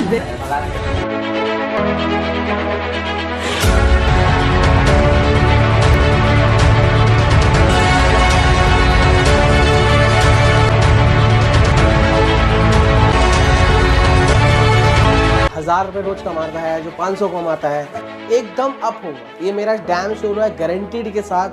₹1000 रोज कमाता है, जो 500 कमाता है, एकदम अप होगा। ये मेरा डैम श्योर है, गारंटीड के साथ।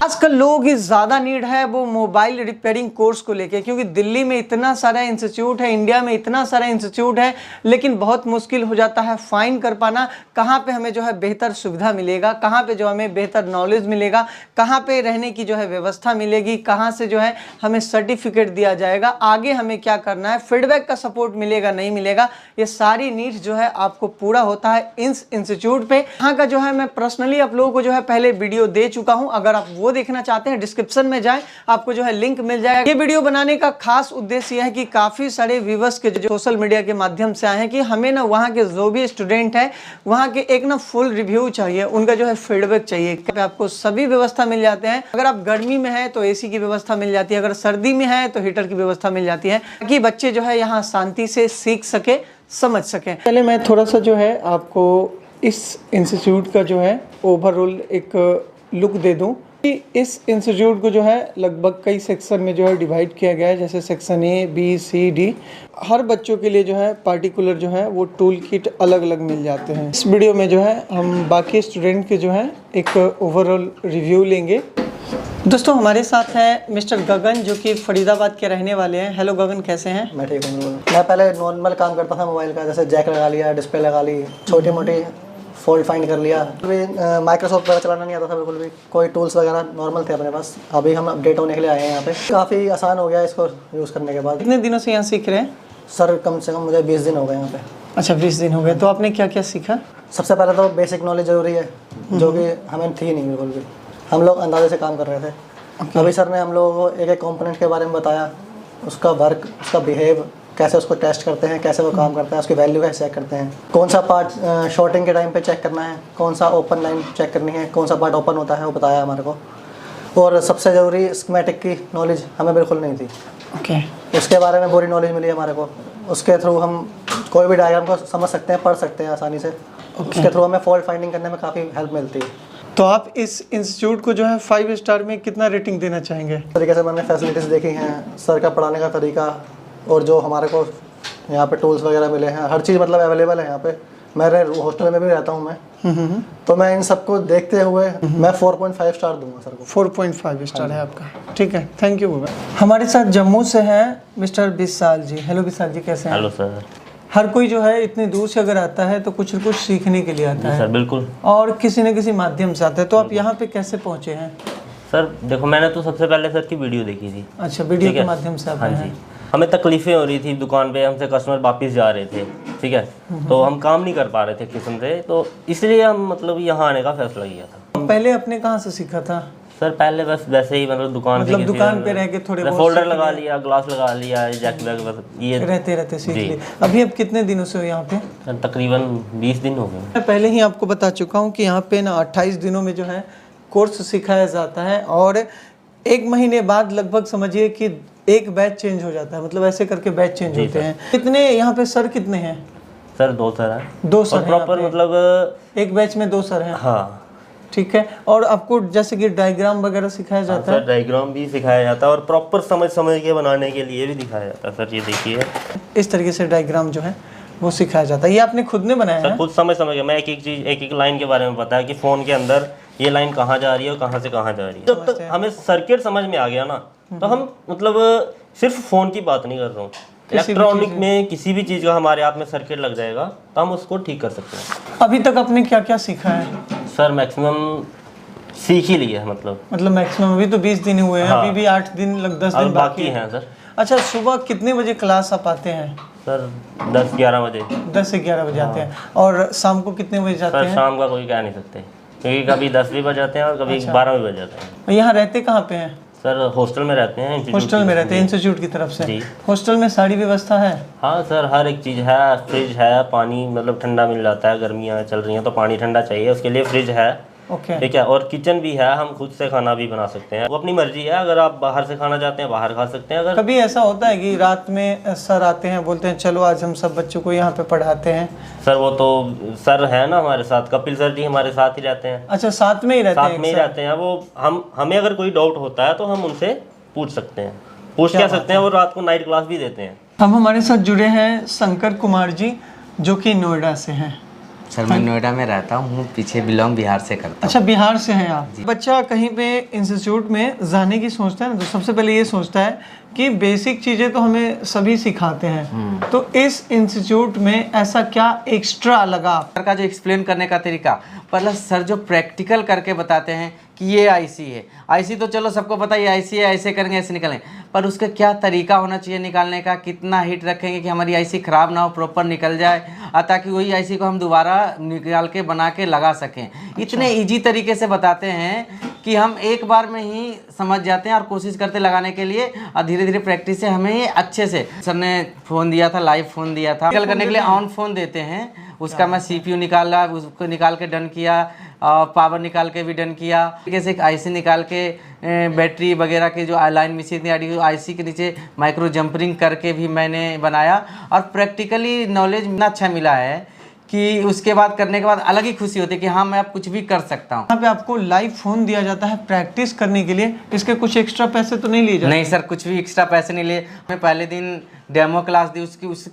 आजकल लोगों की ज़्यादा नीड है वो मोबाइल रिपेयरिंग कोर्स को लेके, क्योंकि दिल्ली में इतना सारा इंस्टीट्यूट है, इंडिया में इतना सारा इंस्टीट्यूट है, लेकिन बहुत मुश्किल हो जाता है फाइंड कर पाना कहाँ पे हमें जो है बेहतर सुविधा मिलेगा, कहाँ पे जो हमें बेहतर नॉलेज मिलेगा, कहाँ पे रहने की जो है व्यवस्था मिलेगी, कहाँ से जो है हमें सर्टिफिकेट दिया जाएगा, आगे हमें क्या करना है, फीडबैक का सपोर्ट मिलेगा नहीं मिलेगा, ये सारी नीड्स जो है आपको पूरा होता है इस इंस्टीट्यूट पे। यहाँ का जो है मैं पर्सनली आप लोगों को जो है पहले वीडियो दे चुका हूँ, अगर आप वो देखना चाहते हैं डिस्क्रिप्शन में जाएं, आपको जो है लिंक मिल जाएगा। ये वीडियो बनाने का खास उद्देश्य यह है कि काफी सारे व्यूअर्स के जो सोशल मीडिया के माध्यम से आए हैं कि हमें ना वहाँ के जो भी स्टूडेंट हैं वहाँ के एक ना फुल रिव्यू चाहिए, उनका जो है फीडबैक चाहिए। आपको सभी व्यवस्था मिल जाते हैं, अगर आप गर्मी में है तो एसी की व्यवस्था मिल जाती है, अगर सर्दी में है तो हीटर की व्यवस्था मिल जाती है, ताकि बच्चे जो है यहाँ शांति से सीख सके, समझ सकें। पहले मैं थोड़ा सा जो है आपको इस इंस्टीट्यूट का जो है ओवरऑल एक लुक दे दूं। इस इंस्टीट्यूट को जो है लगभग कई सेक्शन में जो है डिवाइड किया गया है, जैसे section A, B, C, D. हर बच्चों के लिए जो है पार्टिकुलर जो है वो टूल किट अलग अलग मिल जाते हैं। इस वीडियो में जो है हम बाकी स्टूडेंट के जो है एक ओवरऑल रिव्यू लेंगे। दोस्तों हमारे साथ हैं मिस्टर गगन, जो कि फरीदाबाद के रहने वाले हैं। हेलो गगन, कैसे हैं? मैं ठीक हूँ। मैं पहले नॉर्मल काम करता था मोबाइल का, जैसे जैक लगा लिया, डिस्प्ले लगा ली, छोटी मोटी फॉल्ट फाइंड कर लिया। अभी माइक्रोसॉफ्ट वगैरह चलाना नहीं आता था बिल्कुल भी, कोई टूल्स वगैरह नॉर्मल थे अपने पास। अभी हम अपडेट होने के लिए आए हैं यहाँ पे, काफ़ी आसान हो गया इसको यूज़ करने के बाद। कितने दिनों से यहाँ सीख रहे हैं? सर कम से कम मुझे 20 दिन हो गए यहाँ पे। अच्छा, 20 दिन हो गए। तो आपने क्या क्या सीखा? सबसे पहले तो बेसिक नॉलेज ज़रूरी है, जो कि हमें थी नहीं बिल्कुल भी, हम लोग अंदाजे से काम कर रहे थे। अभी सर ने हम लोगों को एक एक कॉम्पोनेंट के बारे में बताया, उसका वर्क, उसका बिहेव, कैसे उसको टेस्ट करते हैं, कैसे वो काम करता है, उसकी वैल्यू कैसे चेक करते हैं, कौन सा पार्ट शॉर्टिंग के टाइम पे चेक करना है, कौन सा ओपन लाइन चेक करनी है, कौन सा पार्ट ओपन होता है, वो बताया हमारे को। और सबसे ज़रूरी स्कीमेटिक की नॉलेज हमें बिल्कुल नहीं थी। उसके बारे में पूरी नॉलेज मिली हमारे को। उसके थ्रू हम कोई भी डायग्राम को समझ सकते हैं, पढ़ सकते हैं आसानी से। उसके थ्रू हमें फॉल्ट फाइंडिंग करने में काफ़ी हेल्प मिलती है। तो आप इस इंस्टीट्यूट को जो है 5 स्टार में कितना रेटिंग देना चाहेंगे? इस तरीके से मैंने फैसिलिटीज़ देखी हैं, सर का पढ़ाने का तरीका, और जो हमारे को यहाँ पे टूल्स वगैरह मिले हैं, हर चीज़ मतलब अवेलेबल है यहाँ पे। मेरे हॉस्टल में भी रहता हूँ मैं, तो मैं इन सबको देखते हुए मैं 4.5 स्टार दूंगा सर को। 4.5 स्टार है आपका, ठीक है, थैंक यू। हमारे साथ जम्मू से हैं मिस्टर विशाल जी। हेलो विशाल जी, कैसे हैं? Hello sir. हर कोई जो है इतनी दूर से अगर आता है तो कुछ न कुछ सीखने के लिए आता है सर, बिल्कुल, और किसी न किसी माध्यम से आता है। तो आप यहाँ पे कैसे पहुँचे हैं? सर देखो, मैंने तो सबसे पहले सर की वीडियो देखी थी। अच्छा, वीडियो के माध्यम से आप? हाँ जी। हमें तकलीफ़ें हो रही थी दुकान पे, हमसे कस्टमर वापस जा रहे थे, ठीक है, तो हम काम नहीं कर पा रहे थे किस्म से, तो इसलिए हम मतलब यहाँ आने का फैसला किया था। पहले आपने कहाँ से सीखा था? सर पहले बस वैसे ही मतलब दुकान पे रह के थोड़े बहुत फोल्डर लगा लिया, ग्लास लगा लिया, जैक बैग, बस ये रहते सीख लिए। अभी अब कितने दिनों से हो यहाँ पे? तकरीबन 20 दिन हो गए। मैं पहले ही आपको बता चुका हूँ कि यहाँ पे ना 28 दिनों में जो है कोर्स सिखाया जाता है, और 1 महीने बाद लगभग समझिए कि एक बैच चेंज हो जाता है, मतलब ऐसे करके बैच चेंज होते हैं। कितने यहाँ पे सर कितने हैं? सर 2 सर हैं। 2 सर प्रॉपर मतलब एक बैच में 2 सर हैं? हाँ, ठीक है। और आपको जैसे कि डायग्राम वगैरह सिखाया जाता है? सर डायग्राम भी सिखाया जाता है, और प्रॉपर समझ के बनाने के लिए भी दिखाया जाता है। सर ये देखिए, इस तरीके से डायग्राम जो है वो सिखाया जाता है। ये आपने खुद ने बनाया है? खुद समझ के मैं एक एक चीज़, एक एक लाइन के बारे में बताया कि फ़ोन के अंदर ये लाइन कहाँ जा रही है और कहाँ से कहाँ जा रही है। जब तक हमें सर्किट समझ में आ गया ना, तो हम मतलब सिर्फ फ़ोन की बात नहीं कर रहा हूँ, इलेक्ट्रॉनिक में किसी भी चीज़ का हमारे हाथ में सर्किट लग जाएगा तो हम उसको ठीक कर सकते हैं। अभी तक आपने क्या क्या सीखा है? सर मैक्सिमम सीख ही लिया है, मतलब मैक्सिमम अभी तो 20 दिन हुए हैं। हाँ। अभी भी 8 दिन 10 दिन बाकी हैं सर। अच्छा, सुबह कितने बजे क्लास आप आते हैं? सर 10-11 बजे। 10 से 11 बजे आते हैं। और शाम को कितने बजे जाते हैं? सर शाम का कोई कह नहीं सकते, क्योंकि कभी 10 भी बज जाते हैं और कभी 12 भी बज जाते हैं। यहाँ रहते कहाँ पे हैं? सर हॉस्टल में रहते हैं। हॉस्टल में रहते हैं इंस्टीट्यूट की तरफ से? हॉस्टल में सारी व्यवस्था है? हाँ सर, हर एक चीज़ है, फ्रिज है, पानी मतलब ठंडा मिल जाता है, गर्मियाँ चल रही हैं तो पानी ठंडा चाहिए, उसके लिए फ्रिज है। ओके। ठीक है, और किचन भी है, हम खुद से खाना भी बना सकते हैं। वो अपनी मर्जी है, अगर आप बाहर से खाना चाहते हैं बाहर खा सकते हैं। अगर कभी ऐसा होता है कि रात में सर आते हैं, बोलते हैं चलो आज हम सब बच्चों को यहाँ पे पढ़ाते हैं? सर वो तो सर है ना हमारे साथ, कपिल सर जी हमारे साथ ही रहते हैं। अच्छा, साथ में ही रहते हैं? साथ में ही रहते हैं वो। हमें अगर कोई डाउट होता है तो हम उनसे पूछ सकते हैं, पूछ कह सकते हैं। वो रात को नाइट क्लास भी देते हैं। हम हमारे साथ जुड़े हैं शंकर कुमार जी, जो कि नोएडा से हैं। सर मैं नोएडा में रहता हूँ, पीछे बिलोंग बिहार से करता हूँ। अच्छा, बिहार से हैं आप। बच्चा कहीं पे इंस्टीट्यूट में जाने की सोचता है ना, तो सबसे पहले ये सोचता है कि बेसिक चीज़ें तो हमें सभी सिखाते हैं, तो इस इंस्टीट्यूट में ऐसा क्या एक्स्ट्रा लगा? सर का जो एक्सप्लेन करने का तरीका, प्लस सर जो प्रैक्टिकल करके बताते हैं कि ये आईसी है। आईसी तो चलो सबको पता है, आईसी है, ऐसे करेंगे ऐसे निकालेंगे, पर उसका क्या तरीका होना चाहिए निकालने का, कितना हीट रखेंगे कि हमारी आईसी ख़राब ना हो, प्रॉपर निकल जाए, ताकि वही आईसी को हम दोबारा निकाल के बना के लगा सकें। इतने ईजी तरीके से बताते हैं कि हम एक बार में ही समझ जाते हैं और कोशिश करते लगाने के लिए, और धीरे धीरे प्रैक्टिस से हमें ये अच्छे से। सर ने फ़ोन दिया था, लाइव फ़ोन दिया था, निकल करने के लिए ऑन फ़ोन देते हैं, उसका मैं CPU निकाला, उसको निकाल के डन किया, पावर निकाल के भी डन किया। जैसे एक आईसी निकाल के बैटरी वगैरह के जो लाइन मिसी थी आईसी के नीचे माइक्रो जंपरिंग करके भी मैंने बनाया, और प्रैक्टिकली नॉलेज इतना अच्छा मिला है कि उसके बाद करने के बाद अलग ही खुशी होती है कि हाँ मैं अब कुछ भी कर सकता हूँ। यहाँ पे आपको लाइव फोन दिया जाता है प्रैक्टिस करने के लिए, इसके कुछ एक्स्ट्रा पैसे तो नहीं लिए जाते? नहीं सर, कुछ भी एक्स्ट्रा पैसे नहीं लिए। हमें पहले दिन डेमो क्लास दी,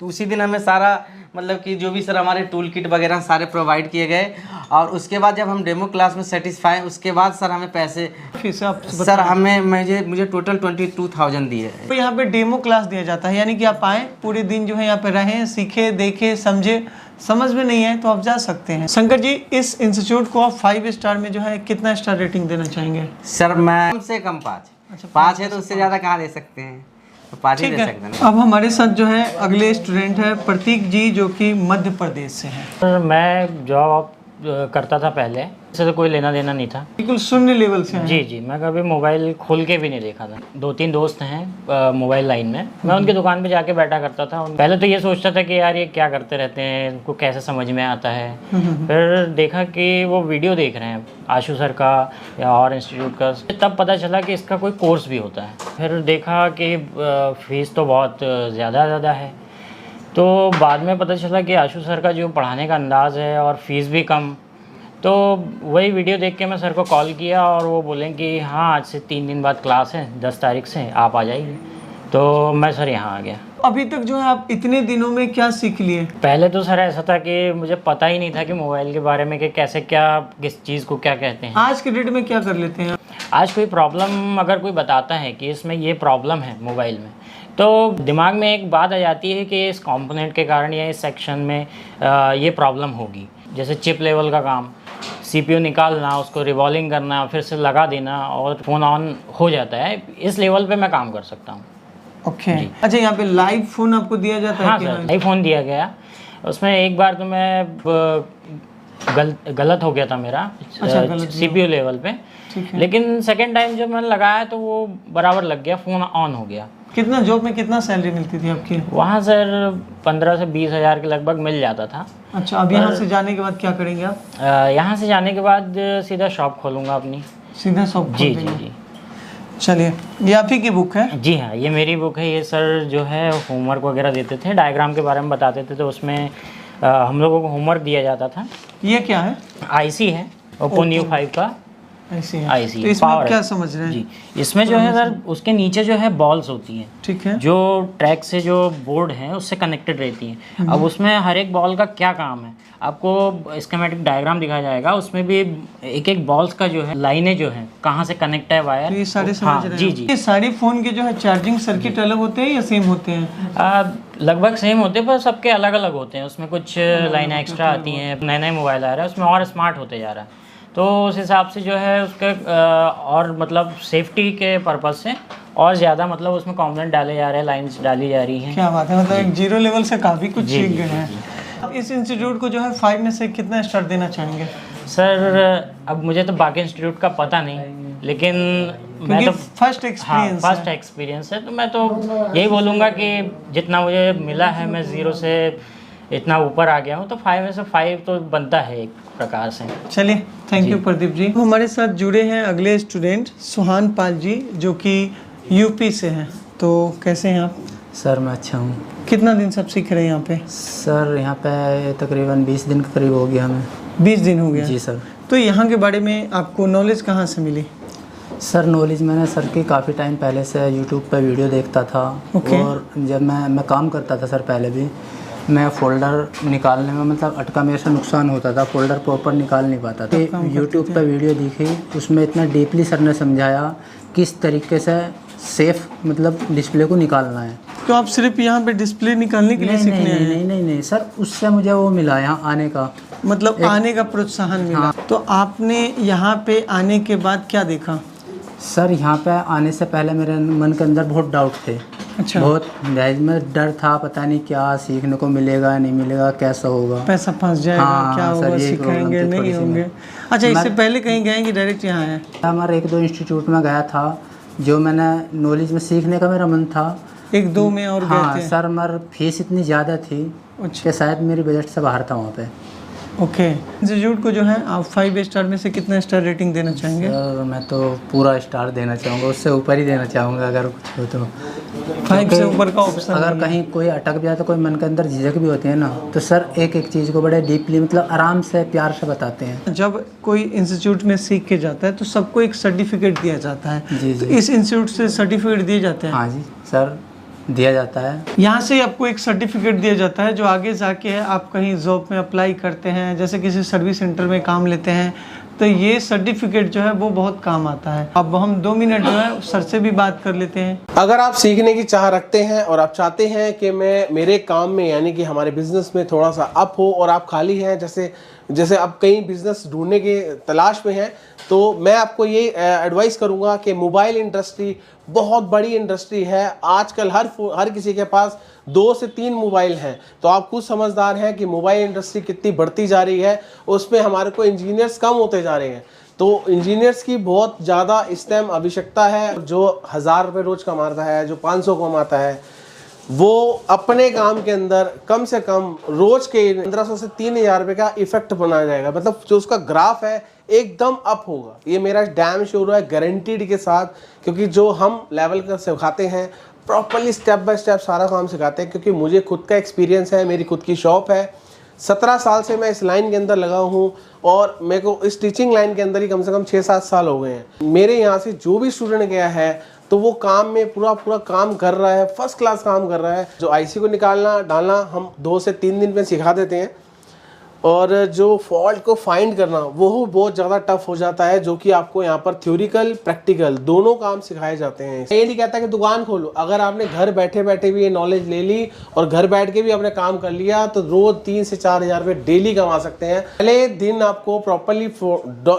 उसी दिन हमें सारा मतलब कि जो भी सर हमारे टूल किट वगैरह सारे प्रोवाइड किए गए, और उसके बाद जब हम डेमो क्लास में सेटिस्फाई, उसके बाद सर हमें पैसे सर हमें मुझे टोटल 22,000 दिए। तो यहाँ पे डेमो क्लास दिया जाता है, यानी कि आप आए, पूरे दिन जो है यहाँ पे रहें, सीखे, देखें, समझे। समझ में नहीं है तो आप जा सकते हैं। शंकर जी, इस इंस्टीट्यूट को आप 5 स्टार में जो है कितना स्टार रेटिंग देना चाहेंगे? सर मैं कम से कम 5। अच्छा, 5 है तो उससे ज़्यादा कहाँ दे सकते हैं, तो 5 ही दे सकते हैं। अब हमारे साथ जो है अगले स्टूडेंट है प्रतीक जी, जो कि मध्य प्रदेश से हैं। सर मैं जॉब करता था पहले, इससे तो कोई लेना देना नहीं था, बिल्कुल शून्य लेवल से हैं। जी जी। मैं कभी मोबाइल खोल के भी नहीं देखा था। 2-3 दोस्त हैं मोबाइल लाइन में, मैं उनकी दुकान पे जाके बैठा करता था। पहले तो ये सोचता था कि यार ये क्या करते रहते हैं, इनको कैसे समझ में आता है। फिर देखा कि वो वीडियो देख रहे हैं आशु सर का या और इंस्टीट्यूट का, तब पता चला कि इसका कोई कोर्स भी होता है। फिर देखा कि फ़ीस तो बहुत ज़्यादा है, तो बाद में पता चला कि आशु सर का जो पढ़ाने का अंदाज़ है और फीस भी कम, तो वही वीडियो देख के मैं सर को कॉल किया और वो बोलें कि हाँ आज से 3 दिन बाद क्लास है, 10 तारीख से आप आ जाइए। तो मैं सर यहाँ आ गया। अभी तक जो है आप इतने दिनों में क्या सीख लिए? पहले तो सर ऐसा था कि मुझे पता ही नहीं था कि मोबाइल के बारे में कि कैसे क्या, किस चीज़ को क्या कहते हैं। आज के डेट में क्या कर लेते हैं? आज कोई प्रॉब्लम अगर कोई बताता है कि इसमें ये प्रॉब्लम है मोबाइल में, तो दिमाग में एक बात आ जाती है कि इस कंपोनेंट के कारण या इस सेक्शन में ये प्रॉब्लम होगी। जैसे चिप लेवल का काम, CPU निकालना, उसको रिवॉल्विंग करना, फिर से लगा देना और फ़ोन ऑन हो जाता है, इस लेवल पे मैं काम कर सकता हूँ। ओके। अच्छा, यहाँ पे लाइव फ़ोन आपको दिया जाता है? हाँ सर, लाइव फ़ोन दिया गया। उसमें एक बार तो मैं गलत हो गया था मेरा, CPU लेवल पे, लेकिन सेकेंड टाइम जब मैंने लगाया तो वो बराबर लग गया, फ़ोन ऑन हो गया। कितना जॉब में कितना सैलरी मिलती थी आपकी? वहाँ सर 15 से 20 हज़ार के लगभग मिल जाता था। अच्छा, अब यहाँ से जाने के बाद क्या करेंगे आप? यहाँ से जाने के बाद सीधा शॉप खोलूँगा अपनी। सीधा शॉप? जी जी जी। चलिए, ये आप ही की बुक है? जी हाँ, ये मेरी बुक है। ये सर जो है होमवर्क वगैरह देते थे, डायग्राम के बारे में बताते थे, तो उसमें हम लोगों को होमवर्क दिया जाता था। ये क्या है? आईसी है, ओप्पो न्यू 5 का आईसी आईसी। तो इसमें क्या समझ रहे हैं? जी, इसमें जो है सर उसके नीचे जो है बॉल्स होती हैं, ठीक है, जो ट्रैक से जो बोर्ड है उससे कनेक्टेड रहती हैं। अब उसमें हर एक बॉल का क्या काम है आपको स्कीमेटिक डायग्राम दिखाया जाएगा। उसमें भी एक एक बॉल्स का जो है लाइनें जो है कहाँ से कनेक्ट है वायर, तो ये सारे समझ रहे हैं? जी जी। ये सारे फ़ोन के जो है चार्जिंग सर्किट अलग होते हैं या सेम होते हैं? लगभग सेम होते हैं, पर सबके अलग अलग होते हैं। उसमें कुछ लाइनें एक्स्ट्रा आती हैं, नए मोबाइल आ रहा है उसमें और स्मार्ट होते जा रहा है, तो उस हिसाब से जो है उसके और मतलब सेफ्टी के पर्पज़ से और ज़्यादा मतलब उसमें कॉम्पोनेंट डाले जा रहे हैं, लाइंस डाली जा रही हैं। क्या बात है, मतलब एक जीरो लेवल से काफ़ी कुछ सीख गए हैं। अब इस इंस्टीट्यूट को जो है 5 में से कितना स्टार देना चाहेंगे? सर अब मुझे तो बाकी इंस्टीट्यूट का पता नहीं, लेकिन मैं तो फर्स्ट एक्सपीरियंस है, तो मैं तो यही बोलूँगा कि जितना मुझे मिला है मैं 0 से इतना ऊपर आ गया हूँ, तो 5 में से 5 तो बनता है एक प्रकार से। चलिए, थैंक यू प्रदीप जी। हमारे साथ जुड़े हैं अगले स्टूडेंट सुहान पाल जी, जो कि यूपी से हैं। तो कैसे हैं आप? सर मैं अच्छा हूँ। कितना दिन से आप सीख रहे हैं यहाँ पे? सर यहाँ पे तकरीबन 20 दिन के करीब हो गया हमें। 20 दिन हो गया? जी सर। तो यहाँ के बारे में आपको नॉलेज कहाँ से मिली? सर नॉलेज मैंने सर की काफ़ी टाइम पहले से यूट्यूब पे वीडियो देखता था। और जब मैं काम करता था सर, पहले भी मैं फ़ोल्डर निकालने में मतलब अटका मेरे से नुकसान होता था, फ़ोल्डर प्रॉपर निकाल नहीं पाता था। यूट्यूब पे वीडियो देखी, उसमें इतना डीपली सर ने समझाया किस तरीके से सेफ़ मतलब डिस्प्ले को निकालना है। तो आप सिर्फ यहाँ पे डिस्प्ले निकालने के लिए सीखने आए हैं? नहीं सर, उससे मुझे वो मिला यहाँ आने का, मतलब आने का प्रोत्साहन मिला। हाँ। तो आपने यहाँ पे आने के बाद क्या देखा? सर यहाँ पे आने से पहले मेरे मन के अंदर बहुत डाउट थे। अच्छा। बहुत में डर था, पता नहीं क्या सीखने को मिलेगा नहीं मिलेगा, कैसा होगा, पैसा फंस जाएगा, हाँ, क्या सर, होगा, यही सिखाएंगे प्रॉब्लम थी नहीं थोड़ी सी होंगे। में। अच्छा, इससे पहले कहीं गए कि डायरेक्ट यहाँ आए? हमारे 1-2 इंस्टीट्यूट में गया था, जो मैंने नॉलेज में सीखने का मेरा मन था। 1-2 में और हाँ गए थे? सर, मगर फीस इतनी ज़्यादा थी कि शायद मेरी बजट से बाहर था वहाँ पे। ओके। इंस्टीट्यूट को जो है आप 5 स्टार में से कितना स्टार रेटिंग देना चाहेंगे? सर मैं तो पूरा स्टार देना चाहूँगा, उससे ऊपर ही देना चाहूँगा अगर कुछ हो तो। 5 से ऊपर का ऑप्शन अगर कहीं कोई अटक जाए तो कोई मन के अंदर झिझक भी होती है ना, तो सर एक एक चीज़ को बड़े डीपली मतलब आराम से प्यार से बताते हैं। जब कोई इंस्टीट्यूट में सीख के जाता है तो सबको एक सर्टिफिकेट दिया जाता है। जी तो इस इंस्टीट्यूट से सर्टिफिकेट दिए जाते हैं? हाँ जी सर, दिया जाता है। यहाँ से आपको एक सर्टिफिकेट दिया जाता है जो आगे जाके आप कहीं जॉब में अप्लाई करते हैं, जैसे किसी सर्विस सेंटर में काम लेते हैं, तो ये सर्टिफिकेट जो है वो बहुत काम आता है। अब हम 2 मिनट जो है सर से भी बात कर लेते हैं। अगर आप सीखने की चाह रखते हैं और आप चाहते हैं कि मैं मेरे काम में यानी कि हमारे बिजनेस में थोड़ा सा अप हो, और आप खाली हैं जैसे आप कहीं बिजनेस ढूंढने के तलाश में हैं, तो मैं आपको ये एडवाइस करूंगा कि मोबाइल इंडस्ट्री बहुत बड़ी इंडस्ट्री है। आजकल हर किसी के पास 2 से 3 मोबाइल हैं। तो आप खुद समझदार हैं कि मोबाइल इंडस्ट्री कितनी बढ़ती जा रही है, उसमें हमारे को इंजीनियर्स कम होते जा रहे हैं। तो इंजीनियर्स की बहुत ज़्यादा इस टाइम आवश्यकता है। जो 1000 रुपये रोज़ कमाता है, जो 500 कमाता है, वो अपने काम के अंदर कम से कम रोज के 1500 से 3000 रुपये का इफेक्ट बनाया जाएगा। मतलब जो उसका ग्राफ है एकदम अप होगा, ये मेरा डैम श्योर है गारंटीड के साथ। क्योंकि जो हम लेवल का सिखाते हैं प्रॉपरली स्टेप बाय स्टेप सारा काम सिखाते हैं, क्योंकि मुझे खुद का एक्सपीरियंस है, मेरी खुद की शॉप है। 17 साल से मैं इस लाइन के अंदर लगा हूँ और मेरे को इस टीचिंग लाइन के अंदर ही कम से कम 6-7 साल हो गए हैं। मेरे यहाँ से जो भी स्टूडेंट गया है तो वो काम में पूरा काम कर रहा है, फर्स्ट क्लास काम कर रहा है। जो आईसी को निकालना डालना हम 2 से 3 दिन में सिखा देते हैं, और जो फॉल्ट को फाइंड करना वो बहुत ज़्यादा टफ हो जाता है, जो कि आपको यहाँ पर थ्योरिकल प्रैक्टिकल दोनों काम सिखाए जाते हैं। ये नहीं कहता कि दुकान खोलो, अगर आपने घर बैठे बैठे भी ये नॉलेज ले ली और घर बैठ के भी आपने काम कर लिया तो रोज 3 से 4000 रुपये डेली कमा सकते हैं। पहले दिन आपको प्रॉपरली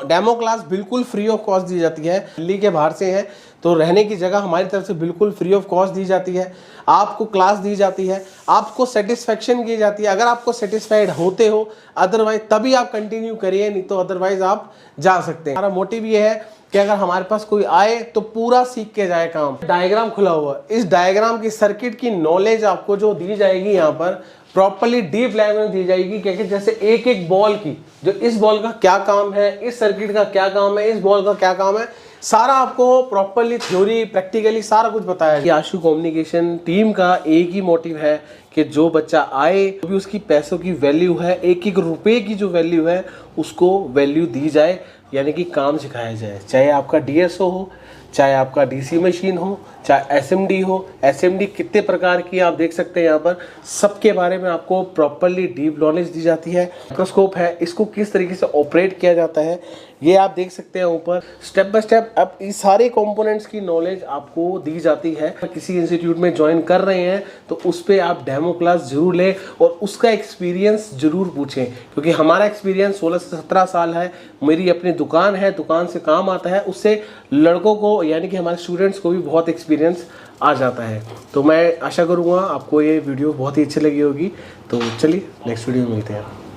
डेमो क्लास बिल्कुल फ्री ऑफ कॉस्ट दी जाती है। दिल्ली के बाहर से हैं तो रहने की जगह हमारी तरफ से बिल्कुल फ्री ऑफ कॉस्ट दी जाती है, आपको क्लास दी जाती है, आपको सेटिस्फेक्शन की जाती है। अगर आपको सेटिस्फाइड होते हो अदरवाइज तभी आप कंटिन्यू करिए, नहीं तो अदरवाइज आप जा सकते हैं। हमारा मोटिव ये है कि अगर हमारे पास कोई आए तो पूरा सीख के जाए काम। डायग्राम खुला हुआ है, इस डायग्राम की सर्किट की नॉलेज आपको जो दी जाएगी यहाँ पर प्रॉपरली डीप लैंग्वेज में दी जाएगी। क्योंकि जैसे एक एक बॉल की, जो इस बॉल का क्या काम है, इस सर्किट का क्या काम है, इस बॉल का क्या काम है, सारा आपको प्रॉपरली थ्योरी प्रैक्टिकली सारा कुछ बताया गया। आशु कम्युनिकेशन टीम का एक ही मोटिव है कि जो बच्चा आए तो भी उसकी पैसों की वैल्यू है, एक एक रुपए की जो वैल्यू है उसको वैल्यू दी जाए, यानी कि काम सिखाया जाए। चाहे आपका डीएसओ हो, चाहे आपका डीसी मशीन हो, चाहे एसएमडी हो। एसएमडी कितने प्रकार की आप देख सकते हैं यहाँ पर, सबके बारे में आपको प्रॉपरली डीप नॉलेज दी जाती है। माइक्रोस्कोप है, इसको किस तरीके से ऑपरेट किया जाता है ये आप देख सकते हैं ऊपर। स्टेप बाय स्टेप अब इस सारे कंपोनेंट्स की नॉलेज आपको दी जाती है। किसी इंस्टीट्यूट में ज्वाइन कर रहे हैं तो उस पर आप डेमो क्लास जरूर लें और उसका एक्सपीरियंस जरूर पूछें, क्योंकि हमारा एक्सपीरियंस 16 से 17 साल है। मेरी अपनी दुकान है, दुकान से काम आता है, उससे लड़कों को यानी कि हमारे स्टूडेंट्स को भी बहुत एक्सपीरियंस आ जाता है। तो मैं आशा करूँगा आपको ये वीडियो बहुत ही अच्छी लगी होगी। तो चलिए नेक्स्ट वीडियो में मिलते हैं।